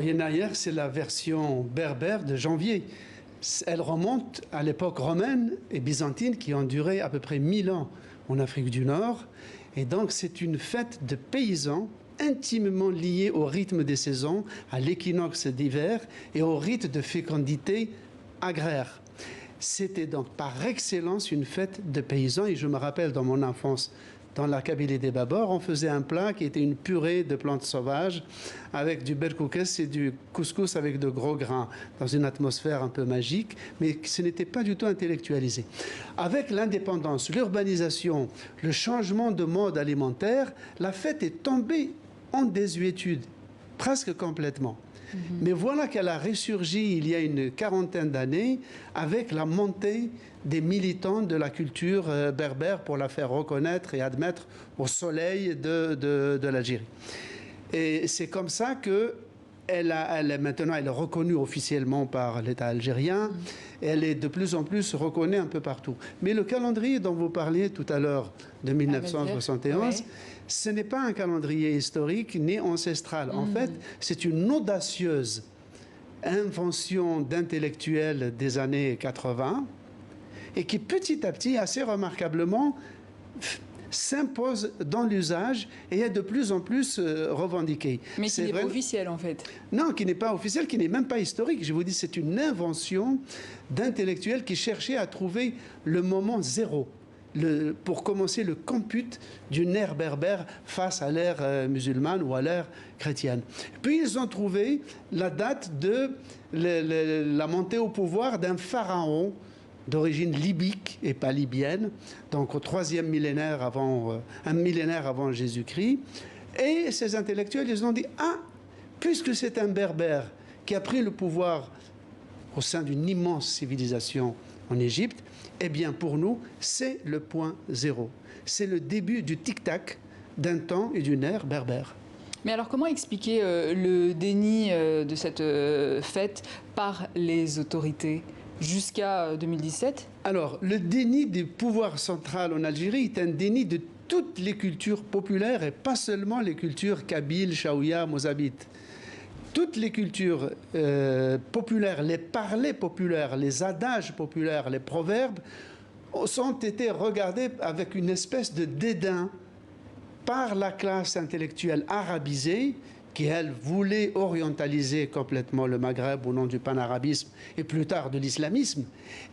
Yenayer, c'est la version berbère de janvier. Elle remonte à l'époque romaine et byzantine qui ont duré à peu près 1000 ans en Afrique du Nord. Et donc c'est une fête de paysans intimement liée au rythme des saisons, à l'équinoxe d'hiver et au rite de fécondité agraire. C'était donc par excellence une fête de paysans et je me rappelle dans mon enfance, dans la Kabylie des Babors, on faisait un plat qui était une purée de plantes sauvages avec du berkoukes et du couscous avec de gros grains, dans une atmosphère un peu magique, mais ce n'était pas du tout intellectualisé. Avec l'indépendance, l'urbanisation, le changement de mode alimentaire, la fête est tombée en désuétude, presque complètement. Mais voilà qu'elle a ressurgi il y a une quarantaine d'années avec la montée des militants de la culture berbère pour la faire reconnaître et admettre au soleil de l'Algérie. Et c'est comme ça que maintenant, elle est reconnue officiellement par l'État algérien. Et elle est de plus en plus reconnue un peu partout. Mais le calendrier dont vous parliez tout à l'heure, de 1971, ce n'est pas un calendrier historique ni ancestral. En fait, c'est une audacieuse invention d'intellectuels des années 80 et qui, petit à petit, assez remarquablement, s'impose dans l'usage et est de plus en plus revendiqué. Mais qui n'est pas officiel, en fait. Non, qui n'est pas officiel, qui n'est même pas historique. Je vous dis, c'est une invention d'intellectuels qui cherchaient à trouver le moment zéro pour commencer le compute d'une ère berbère face à l'ère musulmane ou à l'ère chrétienne. Puis ils ont trouvé la date de la montée au pouvoir d'un pharaon d'origine libyque et pas libyenne, donc au troisième millénaire un millénaire avant Jésus-Christ. Et ces intellectuels, ils ont dit, ah, puisque c'est un berbère qui a pris le pouvoir au sein d'une immense civilisation en Égypte, eh bien pour nous, c'est le point zéro. C'est le début du tic-tac d'un temps et d'une ère berbère. Mais alors comment expliquer le déni de cette fête par les autorités jusqu'à 2017? Alors, le déni du pouvoir central en Algérie est un déni de toutes les cultures populaires et pas seulement les cultures kabyles, chaouia, mozabites. Toutes les cultures populaires, les parlers populaires, les adages populaires, les proverbes ont été regardés avec une espèce de dédain par la classe intellectuelle arabisée qui, elle, voulait orientaliser complètement le Maghreb au nom du panarabisme et plus tard de l'islamisme,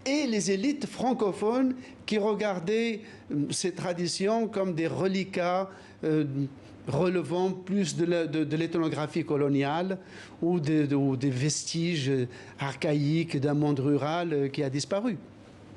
et les élites francophones qui regardaient ces traditions comme des reliquats relevant plus de l'ethnographie coloniale ou des vestiges archaïques d'un monde rural qui a disparu.